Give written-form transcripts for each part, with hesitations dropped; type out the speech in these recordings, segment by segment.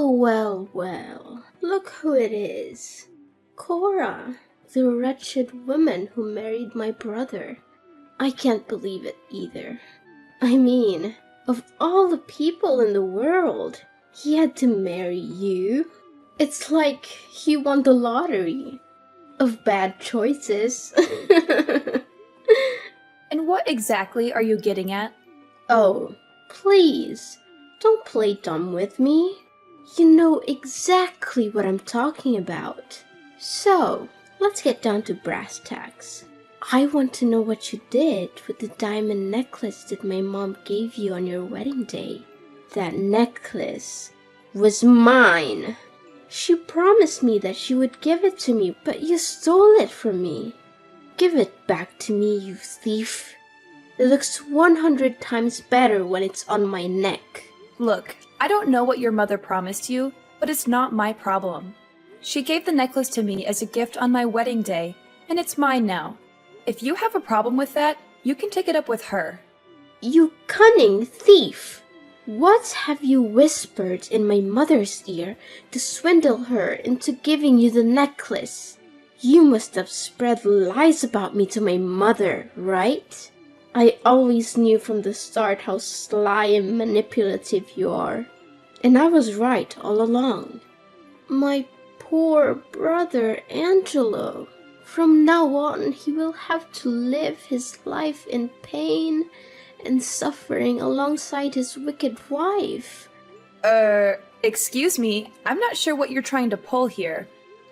Well, well, well. Look who it is. Cora, the wretched woman who married my brother. I can't believe it either. I mean, of all the people in the world, he had to marry you. It's like he won the lottery of bad choices. And what exactly are you getting at? Oh, please, don't play dumb with me. You know exactly what I'm talking about. So, let's get down to brass tacks. I want to know what you did with the diamond necklace that my mom gave you on your wedding day. That necklace was mine. She promised me that she would give it to me, but you stole it from me. Give it back to me, you thief. It looks 100 times better when it's on my neck. Look, I don't know what your mother promised you, but it's not my problem. She gave the necklace to me as a gift on my wedding day, and it's mine now. If you have a problem with that, you can take it up with her. You cunning thief! What have you whispered in my mother's ear to swindle her into giving you the necklace? You must have spread lies about me to my mother, right? I always knew from the start how sly and manipulative you are. And I was right all along. My poor brother Angelo. From now on, he will have to live his life in pain and suffering alongside his wicked wife. Excuse me, I'm not sure what you're trying to pull here.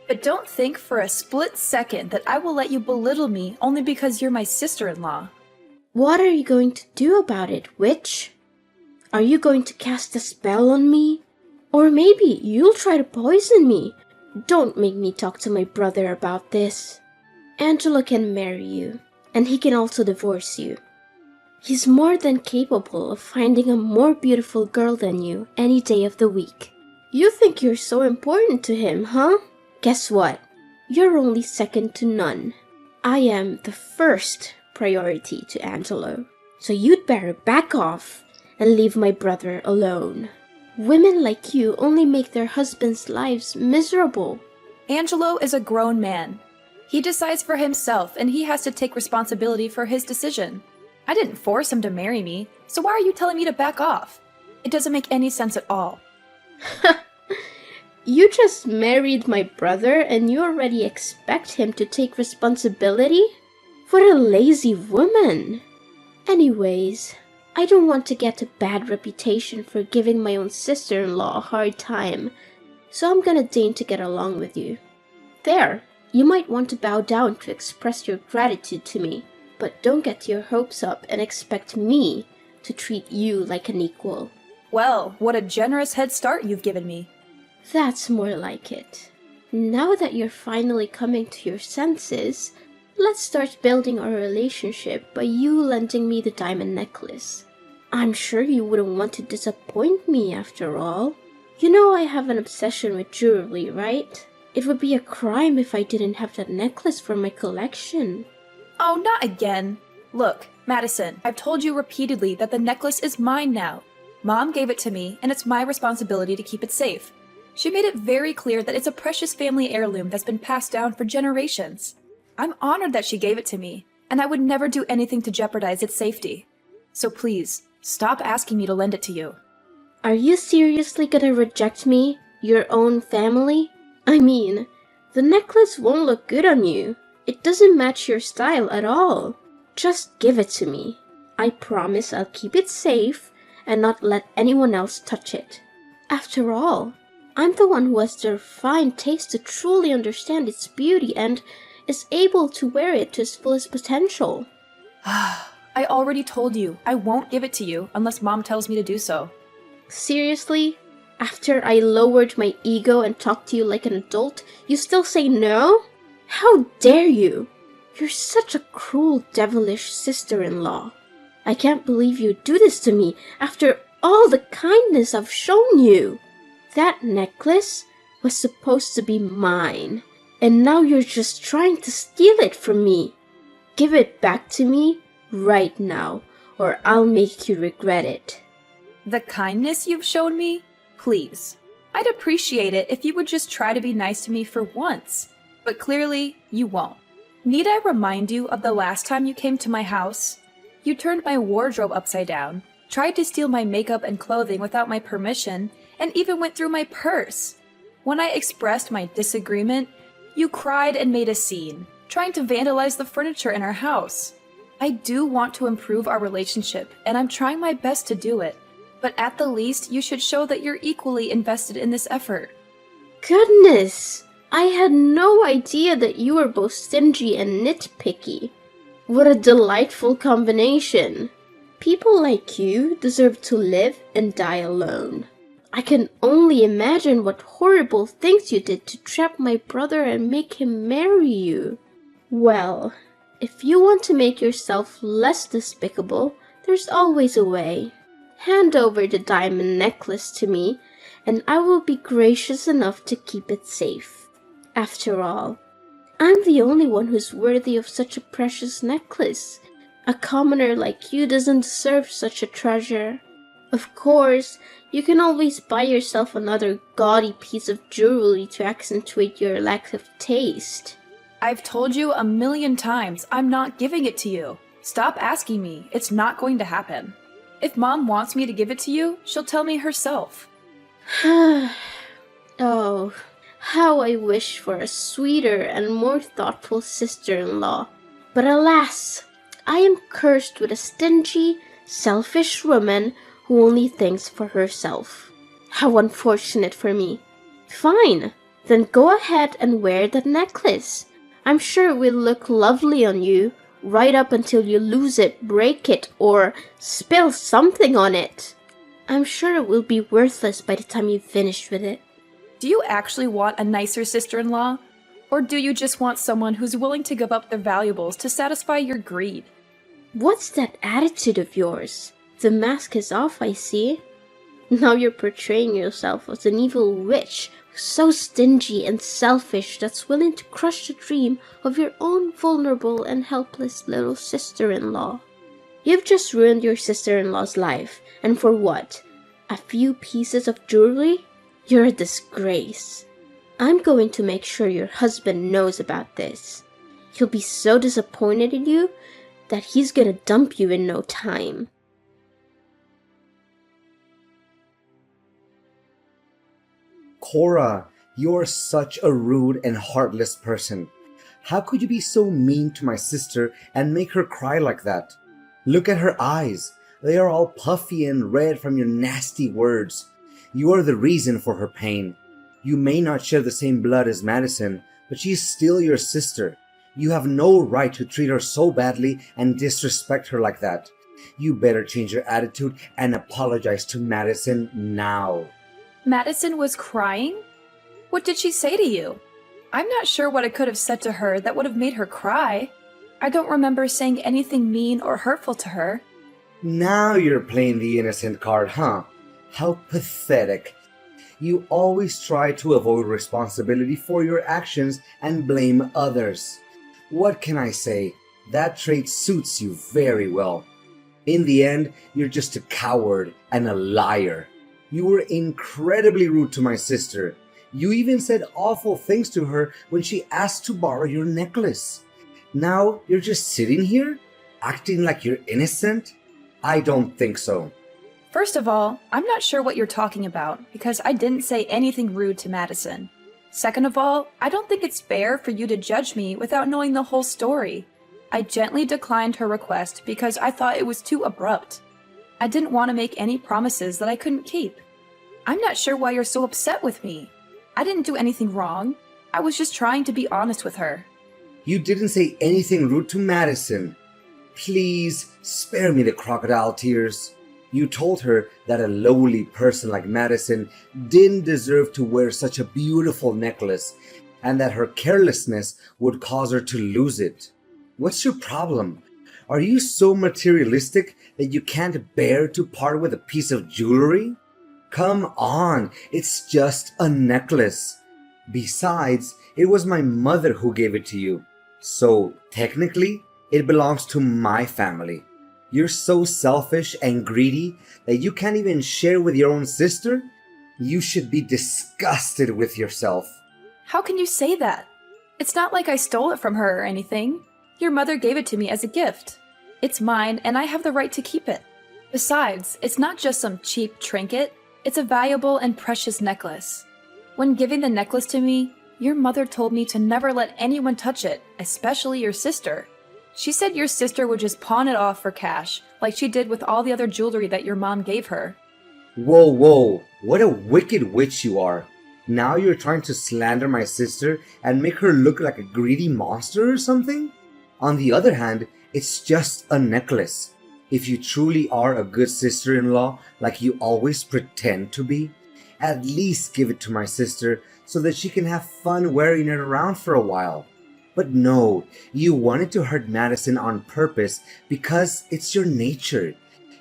But don't think for a split second that I will let you belittle me only because you're my sister-in-law. What are you going to do about it, witch? Are you going to cast a spell on me? Or maybe you'll try to poison me. Don't make me talk to my brother about this. Angelo can marry you, and he can also divorce you. He's more than capable of finding a more beautiful girl than you any day of the week. You think you're so important to him, huh? Guess what? You're only second to none. I am the first priority to Angelo, so you'd better back off and leave my brother alone. Women like you only make their husbands' lives miserable. Angelo is a grown man. He decides for himself, and he has to take responsibility for his decision. I didn't force him to marry me, so why are you telling me to back off? It doesn't make any sense at all. You just married my brother and you already expect him to take responsibility? What a lazy woman! Anyways, I don't want to get a bad reputation for giving my own sister-in-law a hard time, so I'm gonna deign to get along with you. There, you might want to bow down to express your gratitude to me, but don't get your hopes up and expect me to treat you like an equal. Well, what a generous head start you've given me. That's more like it. Now that you're finally coming to your senses, let's start building our relationship by you lending me the diamond necklace. I'm sure you wouldn't want to disappoint me after all. You know I have an obsession with jewelry, right? It would be a crime if I didn't have that necklace for my collection. Oh, not again. Look, Madison, I've told you repeatedly that the necklace is mine now. Mom gave it to me, and it's my responsibility to keep it safe. She made it very clear that it's a precious family heirloom that's been passed down for generations. I'm honored that she gave it to me, and I would never do anything to jeopardize its safety. So please, stop asking me to lend it to you. Are you seriously gonna reject me, your own family? I mean, the necklace won't look good on you. It doesn't match your style at all. Just give it to me. I promise I'll keep it safe and not let anyone else touch it. After all, I'm the one who has the refined taste to truly understand its beauty and is able to wear it to its fullest potential. I already told you I won't give it to you unless Mom tells me to do so. Seriously? After I lowered my ego and talked to you like an adult, you still say no? How dare you? You're such a cruel, devilish sister-in-law. I can't believe you do this to me after all the kindness I've shown you. That necklace was supposed to be mine, and now you're just trying to steal it from me. Give it back to me right now, or I'll make you regret it. The kindness you've shown me? Please. I'd appreciate it if you would just try to be nice to me for once, but clearly you won't. Need I remind you of the last time you came to my house? You turned my wardrobe upside down, tried to steal my makeup and clothing without my permission, and even went through my purse. When I expressed my disagreement, you cried and made a scene, trying to vandalize the furniture in our house. I do want to improve our relationship, and I'm trying my best to do it, but at the least, you should show that you're equally invested in this effort. Goodness! I had no idea that you were both stingy and nitpicky. What a delightful combination. People like you deserve to live and die alone. I can only imagine what horrible things you did to trap my brother and make him marry you. Well, if you want to make yourself less despicable, there's always a way. Hand over the diamond necklace to me, and I will be gracious enough to keep it safe. After all, I'm the only one who's worthy of such a precious necklace. A commoner like you doesn't deserve such a treasure. Of course, you can always buy yourself another gaudy piece of jewelry to accentuate your lack of taste. I've told you 1,000,000 times I'm not giving it to you. Stop asking me. It's not going to happen. If Mom wants me to give it to you, she'll tell me herself. Oh, how I wish for a sweeter and more thoughtful sister-in-law. But alas, I am cursed with a stingy, selfish woman who only thinks for herself. How unfortunate for me. Fine, then go ahead and wear that necklace. I'm sure it will look lovely on you, right up until you lose it, break it, or spill something on it. I'm sure it will be worthless by the time you've finished with it. Do you actually want a nicer sister-in-law? Or do you just want someone who's willing to give up their valuables to satisfy your greed? What's that attitude of yours? The mask is off, I see. Now you're portraying yourself as an evil witch who's so stingy and selfish that's willing to crush the dream of your own vulnerable and helpless little sister-in-law. You've just ruined your sister-in-law's life, and for what? A few pieces of jewelry? You're a disgrace. I'm going to make sure your husband knows about this. He'll be so disappointed in you that he's gonna dump you in no time. Cora, you're such a rude and heartless person. How could you be so mean to my sister and make her cry like that? Look at her eyes. They are all puffy and red from your nasty words. You are the reason for her pain. You may not share the same blood as Madison, but she's still your sister. You have no right to treat her so badly and disrespect her like that. You better change your attitude and apologize to Madison now. Madison was crying? What did she say to you? I'm not sure what I could have said to her that would have made her cry. I don't remember saying anything mean or hurtful to her. Now you're playing the innocent card, huh? How pathetic. You always try to avoid responsibility for your actions and blame others. What can I say? That trait suits you very well. In the end, you're just a coward and a liar. You were incredibly rude to my sister. You even said awful things to her when she asked to borrow your necklace. Now you're just sitting here, acting like you're innocent? I don't think so. First of all, I'm not sure what you're talking about because I didn't say anything rude to Madison. Second of all, I don't think it's fair for you to judge me without knowing the whole story. I gently declined her request because I thought it was too abrupt. I didn't want to make any promises that I couldn't keep. I'm not sure why you're so upset with me. I didn't do anything wrong. I was just trying to be honest with her. You didn't say anything rude to Madison. Please spare me the crocodile tears. You told her that a lowly person like Madison didn't deserve to wear such a beautiful necklace and that her carelessness would cause her to lose it. What's your problem? Are you so materialistic that you can't bear to part with a piece of jewelry? Come on, it's just a necklace. Besides, it was my mother who gave it to you. So, technically, it belongs to my family. You're so selfish and greedy that you can't even share with your own sister? You should be disgusted with yourself. How can you say that? It's not like I stole it from her or anything. Your mother gave it to me as a gift. It's mine, and I have the right to keep it. Besides, it's not just some cheap trinket. It's a valuable and precious necklace. When giving the necklace to me, your mother told me to never let anyone touch it, especially your sister. She said your sister would just pawn it off for cash, like she did with all the other jewelry that your mom gave her. Whoa, whoa, what a wicked witch you are. Now you're trying to slander my sister and make her look like a greedy monster or something? On the other hand, it's just a necklace. If you truly are a good sister-in-law, like you always pretend to be, at least give it to my sister so that she can have fun wearing it around for a while. But no, you wanted to hurt Madison on purpose because it's your nature.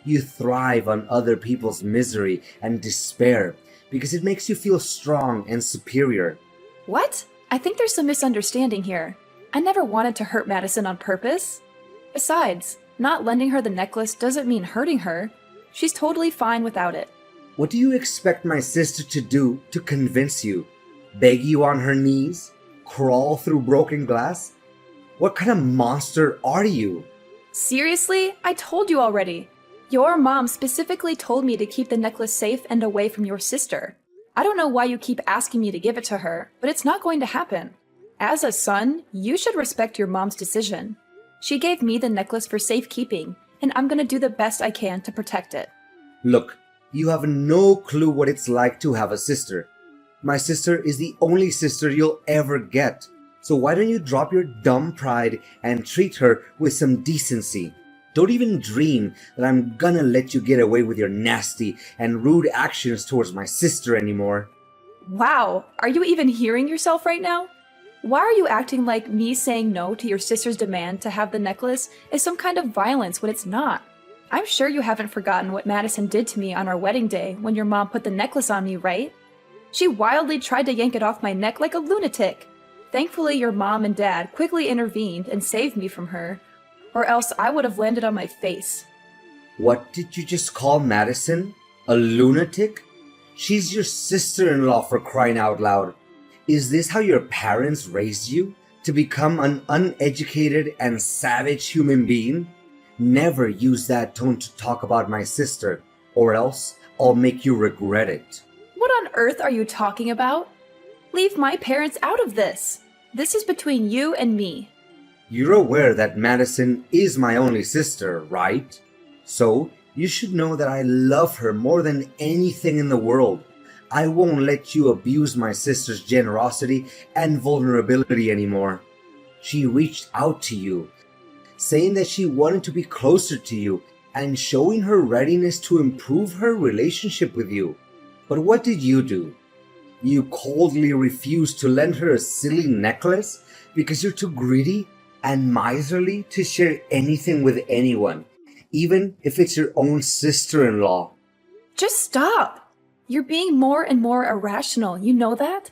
You thrive on other people's misery and despair because it makes you feel strong and superior. What? I think there's some misunderstanding here. I never wanted to hurt Madison on purpose. Besides, not lending her the necklace doesn't mean hurting her. She's totally fine without it. What do you expect my sister to do to convince you? Beg you on her knees? Crawl through broken glass? What kind of monster are you? Seriously? I told you already. Your mom specifically told me to keep the necklace safe and away from your sister. I don't know why you keep asking me to give it to her, but it's not going to happen. As a son, you should respect your mom's decision. She gave me the necklace for safekeeping, and I'm going to do the best I can to protect it. Look, you have no clue what it's like to have a sister. My sister is the only sister you'll ever get. So why don't you drop your dumb pride and treat her with some decency? Don't even dream that I'm gonna let you get away with your nasty and rude actions towards my sister anymore. Wow, are you even hearing yourself right now? Why are you acting like me saying no to your sister's demand to have the necklace is some kind of violence when it's not? I'm sure you haven't forgotten what Madison did to me on our wedding day when your mom put the necklace on me, right? She wildly tried to yank it off my neck like a lunatic. Thankfully, your mom and dad quickly intervened and saved me from her, or else I would have landed on my face. What did you just call Madison? A lunatic? She's your sister-in-law, for crying out loud. Is this how your parents raised you? To become an uneducated and savage human being? Never use that tone to talk about my sister, or else I'll make you regret it. What on earth are you talking about? Leave my parents out of this. This is between you and me. You're aware that Madison is my only sister, right? So, you should know that I love her more than anything in the world. I won't let you abuse my sister's generosity and vulnerability anymore. She reached out to you, saying that she wanted to be closer to you and showing her readiness to improve her relationship with you. But what did you do? You coldly refused to lend her a silly necklace because you're too greedy and miserly to share anything with anyone, even if it's your own sister-in-law. Just stop! You're being more and more irrational, you know that?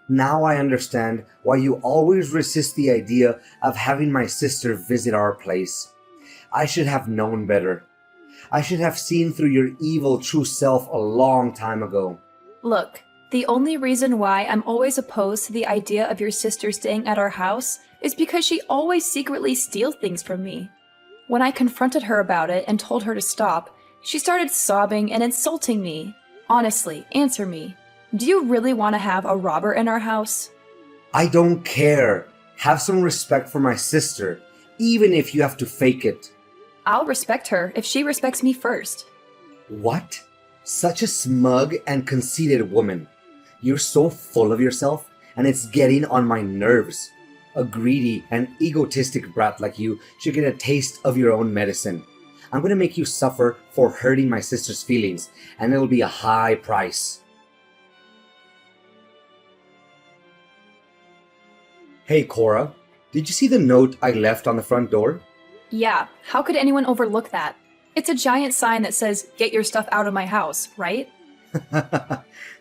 Now I understand why you always resist the idea of having my sister visit our place. I should have known better. I should have seen through your evil true self a long time ago. Look, the only reason why I'm always opposed to the idea of your sister staying at our house is because she always secretly steals things from me. When I confronted her about it and told her to stop, she started sobbing and insulting me. Honestly, answer me. Do you really want to have a robber in our house? I don't care. Have some respect for my sister, even if you have to fake it. I'll respect her if she respects me first. What? Such a smug and conceited woman. You're so full of yourself, and it's getting on my nerves. A greedy and egotistic brat like you should get a taste of your own medicine. I'm gonna make you suffer for hurting my sister's feelings, and it'll be a high price. Hey Cora, did you see the note I left on the front door? Yeah, how could anyone overlook that? It's a giant sign that says, "Get your stuff out of my house," right?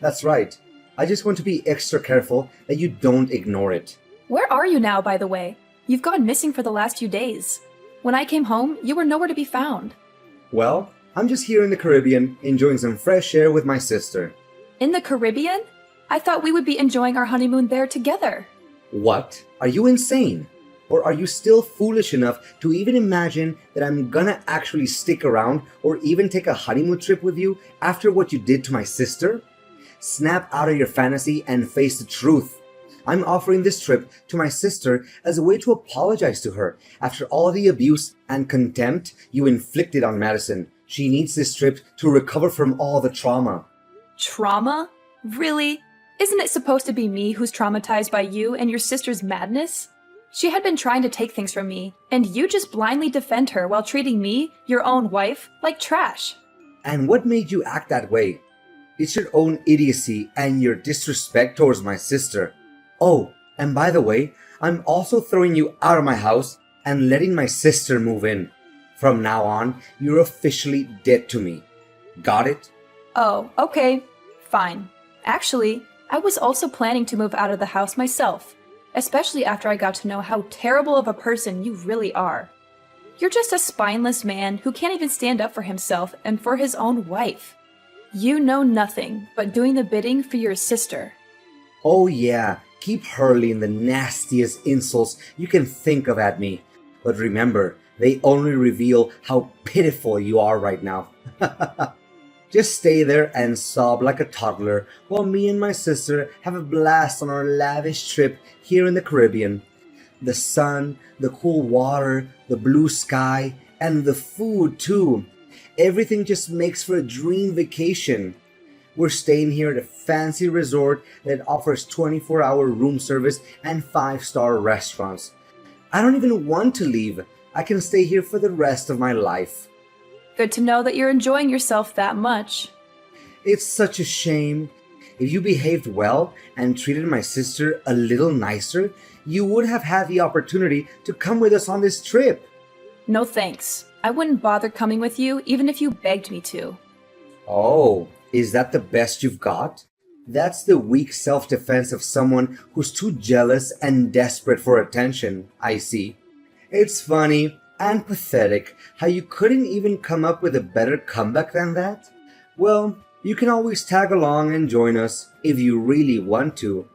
That's right. I just want to be extra careful that you don't ignore it. Where are you now, by the way? You've gone missing for the last few days. When I came home, you were nowhere to be found. Well, I'm just here in the Caribbean enjoying some fresh air with my sister. In the Caribbean? I thought we would be enjoying our honeymoon there together. What? Are you insane? Or are you still foolish enough to even imagine that I'm gonna actually stick around or even take a honeymoon trip with you after what you did to my sister? Snap out of your fantasy and face the truth. I'm offering this trip to my sister as a way to apologize to her after all the abuse and contempt you inflicted on Madison. She needs this trip to recover from all the trauma. Trauma? Really? Isn't it supposed to be me who's traumatized by you and your sister's madness? She had been trying to take things from me, and you just blindly defend her while treating me, your own wife, like trash. And what made you act that way? It's your own idiocy and your disrespect towards my sister. Oh, and by the way, I'm also throwing you out of my house and letting my sister move in. From now on, you're officially dead to me. Got it? Oh, okay. Fine. Actually, I was also planning to move out of the house myself, especially after I got to know how terrible of a person you really are. You're just a spineless man who can't even stand up for himself and for his own wife. You know nothing but doing the bidding for your sister. Oh yeah, keep hurling the nastiest insults you can think of at me. But remember, they only reveal how pitiful you are right now. Just stay there and sob like a toddler while me and my sister have a blast on our lavish trip here in the Caribbean. The sun, the cool water, the blue sky, and the food too. Everything just makes for a dream vacation. We're staying here at a fancy resort that offers 24-hour room service and 5-star restaurants. I don't even want to leave. I can stay here for the rest of my life. Good to know that you're enjoying yourself that much. It's such a shame. If you behaved well and treated my sister a little nicer, you would have had the opportunity to come with us on this trip. No thanks. I wouldn't bother coming with you even if you begged me to. Oh, is that the best you've got? That's the weak self-defense of someone who's too jealous and desperate for attention, I see. It's funny and pathetic how you couldn't even come up with a better comeback than that. Well, you can always tag along and join us if you really want to.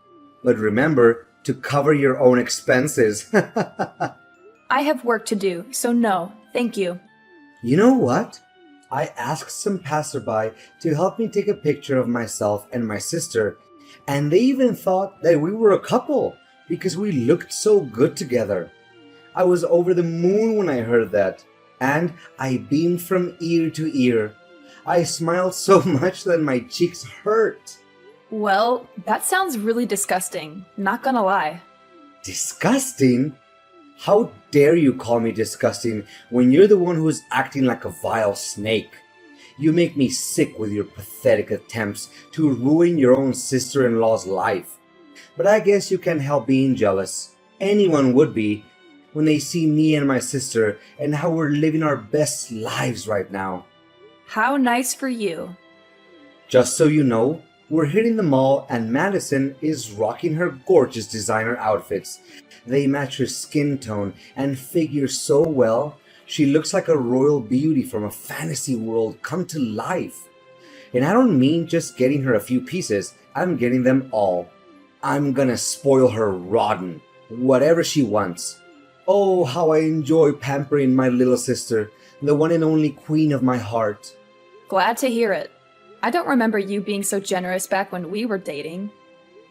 But remember to cover your own expenses. I have work to do, so no, thank you. You know what? I asked some passerby to help me take a picture of myself and my sister, and they even thought that we were a couple because we looked so good together. I was over the moon when I heard that, and I beamed from ear to ear. I smiled so much that my cheeks hurt. Well, that sounds really disgusting, not gonna lie. Disgusting? How dare you call me disgusting when you're the one who's acting like a vile snake? You make me sick with your pathetic attempts to ruin your own sister-in-law's life. But I guess you can't help being jealous. Anyone would be when they see me and my sister and how we're living our best lives right now. How nice for you. Just so you know, we're hitting the mall and Madison is rocking her gorgeous designer outfits. They match her skin tone and figure so well, she looks like a royal beauty from a fantasy world come to life. And I don't mean just getting her a few pieces, I'm getting them all. I'm gonna spoil her rotten, whatever she wants. Oh, how I enjoy pampering my little sister, the one and only queen of my heart. Glad to hear it. I don't remember you being so generous back when we were dating.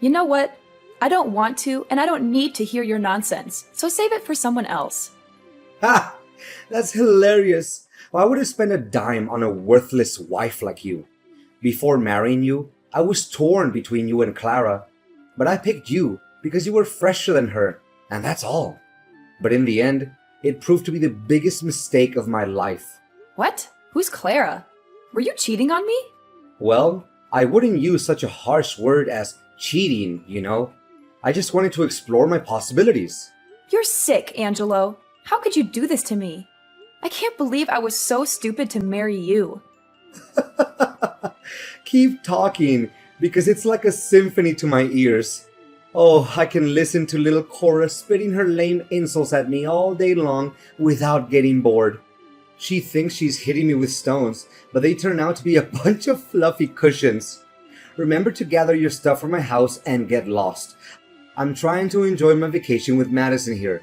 You know what? I don't want to, and I don't need to hear your nonsense, so save it for someone else. Ha! That's hilarious. Why would I spend a dime on a worthless wife like you? Before marrying you, I was torn between you and Clara, but I picked you because you were fresher than her, and that's all. But in the end, it proved to be the biggest mistake of my life. What? Who's Clara? Were you cheating on me? Well, I wouldn't use such a harsh word as cheating, you know. I just wanted to explore my possibilities. You're sick, Angelo. How could you do this to me? I can't believe I was so stupid to marry you. Keep talking, because it's like a symphony to my ears. Oh, I can listen to little Cora spitting her lame insults at me all day long without getting bored. She thinks she's hitting me with stones, but they turn out to be a bunch of fluffy cushions. remember to gather your stuff from my house and get lost. I'm trying to enjoy my vacation with Madison here,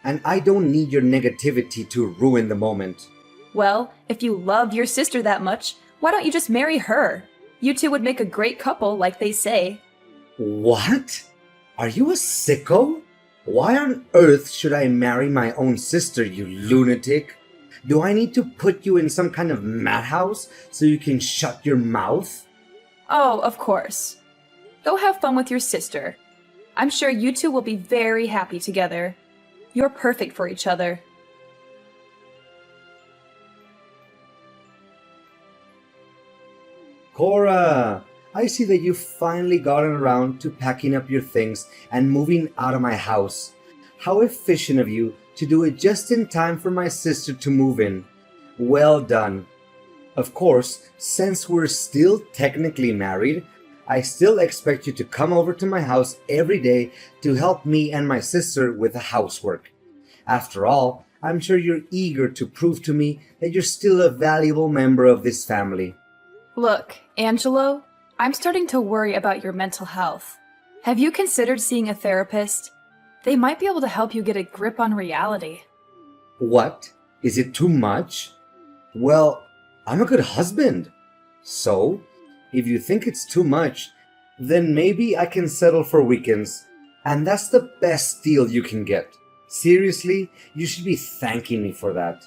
and I don't need your negativity to ruin the moment. Well, if you love your sister that much, why don't you just marry her? You two would make a great couple, like they say. What? Are you a sicko? Why on earth should I marry my own sister, you lunatic? Do I need to put you in some kind of madhouse so you can shut your mouth? Oh, of course. Go have fun with your sister. I'm sure you two will be very happy together. You're perfect for each other. Cora, I see that you've finally gotten around to packing up your things and moving out of my house. How efficient of you to do it just in time for my sister to move in. Well done. Of course, since we're still technically married, I still expect you to come over to my house every day to help me and my sister with the housework. After all, I'm sure you're eager to prove to me that you're still a valuable member of this family. Look, Angelo, I'm starting to worry about your mental health. Have you considered seeing a therapist? They might be able to help you get a grip on reality. What? Is it too much? Well, I'm a good husband. So, if you think it's too much, then maybe I can settle for weekends. And that's the best deal you can get. Seriously, you should be thanking me for that.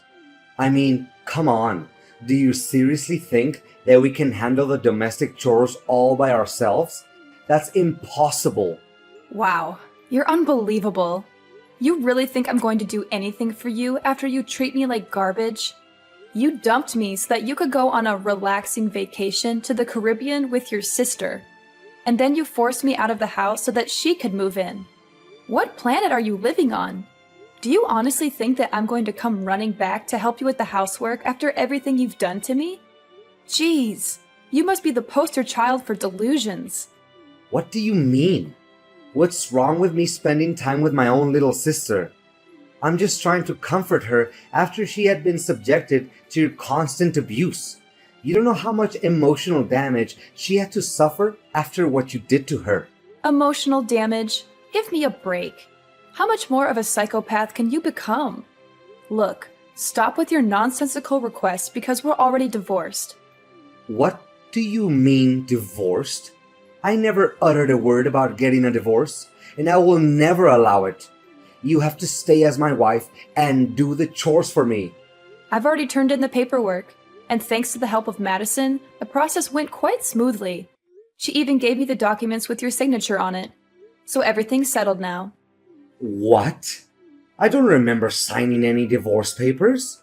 I mean, come on. Do you seriously think that we can handle the domestic chores all by ourselves? That's impossible. Wow, you're unbelievable. You really think I'm going to do anything for you after you treat me like garbage? You dumped me so that you could go on a relaxing vacation to the Caribbean with your sister. And then you forced me out of the house so that she could move in. What planet are you living on? Do you honestly think that I'm going to come running back to help you with the housework after everything you've done to me? Jeez, you must be the poster child for delusions. What do you mean? What's wrong with me spending time with my own little sister? I'm just trying to comfort her after she had been subjected to your constant abuse. You don't know how much emotional damage she had to suffer after what you did to her. Emotional damage? Give me a break. How much more of a psychopath can you become? Look, stop with your nonsensical requests because we're already divorced. What do you mean divorced? I never uttered a word about getting a divorce, and I will never allow it. You have to stay as my wife and do the chores for me. I've already turned in the paperwork, and thanks to the help of Madison, the process went quite smoothly. She even gave me the documents with your signature on it. So everything's settled now. What? I don't remember signing any divorce papers.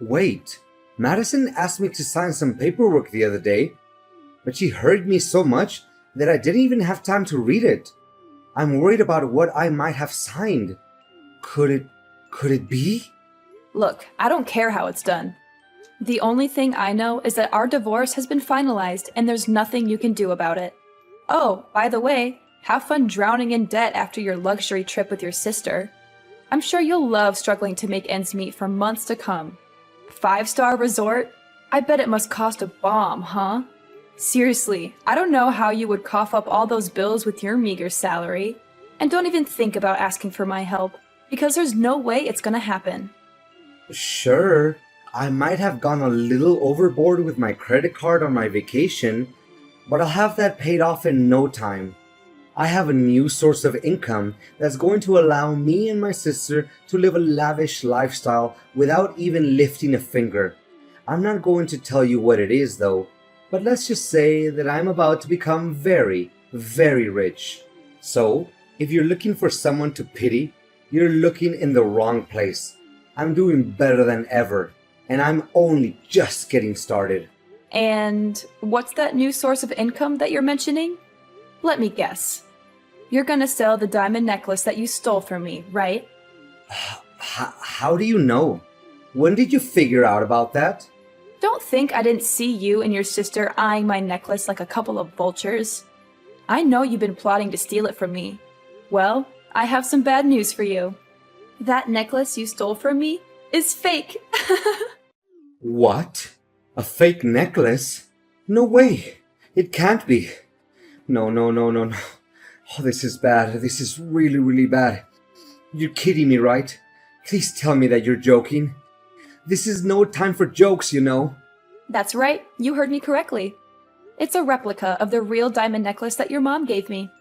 Wait, Madison asked me to sign some paperwork the other day, but she hurried me so much that I didn't even have time to read it. I'm worried about what I might have signed. Could it be? Look, I don't care how it's done. The only thing I know is that our divorce has been finalized and there's nothing you can do about it. Oh, by the way, have fun drowning in debt after your luxury trip with your sister. I'm sure you'll love struggling to make ends meet for months to come. 5-star resort? I bet it must cost a bomb, huh? Seriously, I don't know how you would cough up all those bills with your meager salary. And don't even think about asking for my help, because there's no way it's gonna happen. Sure, I might have gone a little overboard with my credit card on my vacation, but I'll have that paid off in no time. I have a new source of income that's going to allow me and my sister to live a lavish lifestyle without even lifting a finger. I'm not going to tell you what it is though, but let's just say that I'm about to become very, very rich. So, if you're looking for someone to pity, you're looking in the wrong place. I'm doing better than ever, and I'm only just getting started. And what's that new source of income that you're mentioning? Let me guess. You're gonna sell the diamond necklace that you stole from me, right? How do you know? When did you figure out about that? Don't think I didn't see you and your sister eyeing my necklace like a couple of vultures. I know you've been plotting to steal it from me. Well, I have some bad news for you. That necklace you stole from me is fake. What? A fake necklace? No way. It can't be. No, no, no, no, no. Oh, this is bad. This is really, really bad. You're kidding me, right? Please tell me that you're joking. This is no time for jokes, you know. That's right, you heard me correctly. It's a replica of the real diamond necklace that your mom gave me.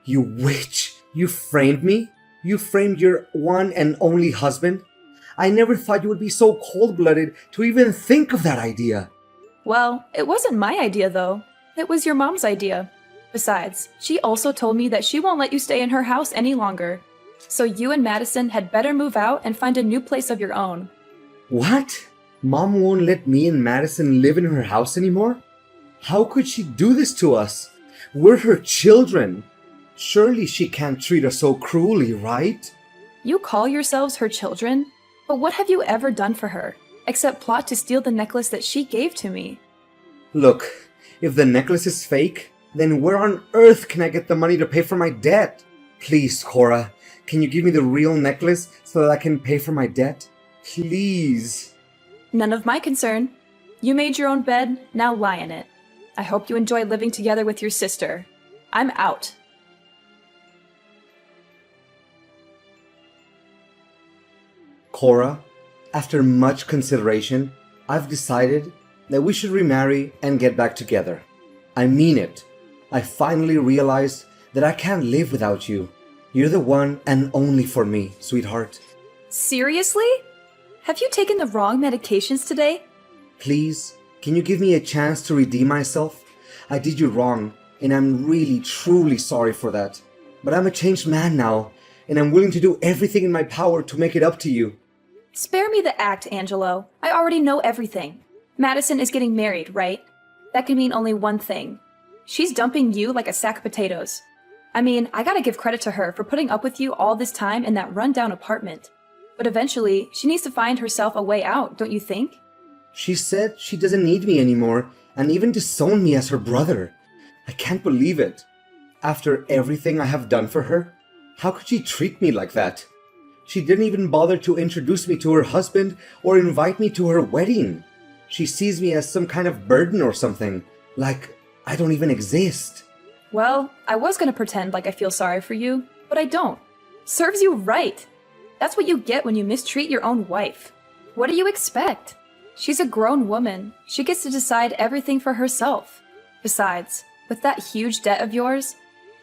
You witch! You framed me? You framed your one and only husband? I never thought you would be so cold-blooded to even think of that idea. Well, it wasn't my idea, though. It was your mom's idea. Besides, she also told me that she won't let you stay in her house any longer. So you and Madison had better move out and find a new place of your own. What? Mom won't let me and Madison live in her house anymore? How could she do this to us? We're her children. Surely she can't treat us so cruelly, right? You call yourselves her children? But what have you ever done for her, except plot to steal the necklace that she gave to me? Look, if the necklace is fake, then where on earth can I get the money to pay for my debt? Please, Cora, can you give me the real necklace so that I can pay for my debt? Please. None of my concern. You made your own bed, now lie in it. I hope you enjoy living together with your sister. I'm out. Cora, after much consideration, I've decided that we should remarry and get back together. I mean it. I finally realized that I can't live without you. You're the one and only for me, sweetheart. Seriously? Have you taken the wrong medications today? Please, can you give me a chance to redeem myself? I did you wrong, and I'm really, truly sorry for that. But I'm a changed man now, and I'm willing to do everything in my power to make it up to you. Spare me the act, Angelo. I already know everything. Madison is getting married, right? That can mean only one thing. She's dumping you like a sack of potatoes. I mean, I gotta give credit to her for putting up with you all this time in that rundown apartment. But eventually, she needs to find herself a way out, don't you think? She said she doesn't need me anymore, and even disowned me as her brother. I can't believe it. After everything I have done for her, how could she treat me like that? She didn't even bother to introduce me to her husband or invite me to her wedding. She sees me as some kind of burden or something, like I don't even exist. Well, I was gonna pretend like I feel sorry for you, but I don't. Serves you right. That's what you get when you mistreat your own wife. What do you expect? She's a grown woman. She gets to decide everything for herself. Besides, with that huge debt of yours,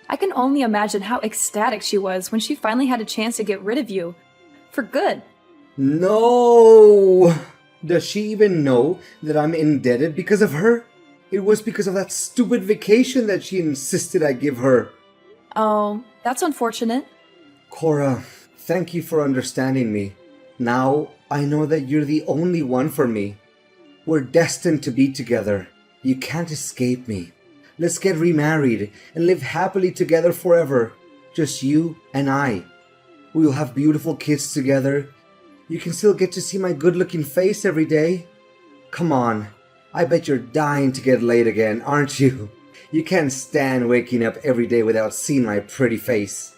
I can only imagine how ecstatic she was when she finally had a chance to get rid of you. For good. No! Does she even know that I'm indebted because of her? It was because of that stupid vacation that she insisted I give her. Oh, that's unfortunate. Cora, thank you for understanding me. Now I know that you're the only one for me. We're destined to be together. You can't escape me. Let's get remarried and live happily together forever. Just you and I. We'll have beautiful kids together. You can still get to see my good-looking face every day. Come on. I bet you're dying to get laid again, aren't you? You can't stand waking up every day without seeing my pretty face.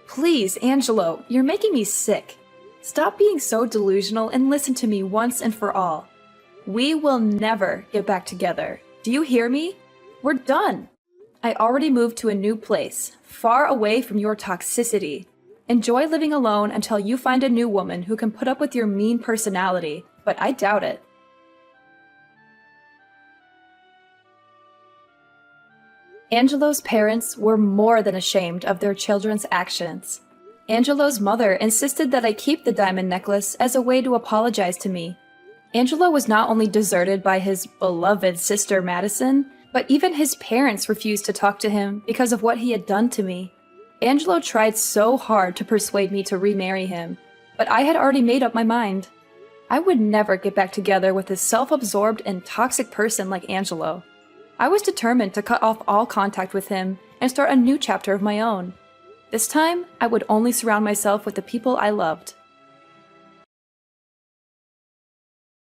Please, Angelo, you're making me sick. Stop being so delusional and listen to me once and for all. We will never get back together. Do you hear me? We're done. I already moved to a new place, far away from your toxicity. Enjoy living alone until you find a new woman who can put up with your mean personality, but I doubt it. Angelo's parents were more than ashamed of their children's actions. Angelo's mother insisted that I keep the diamond necklace as a way to apologize to me. Angelo was not only deserted by his beloved sister Madison, but even his parents refused to talk to him because of what he had done to me. Angelo tried so hard to persuade me to remarry him, but I had already made up my mind. I would never get back together with a self-absorbed and toxic person like Angelo. I was determined to cut off all contact with him and start a new chapter of my own. This time, I would only surround myself with the people I loved.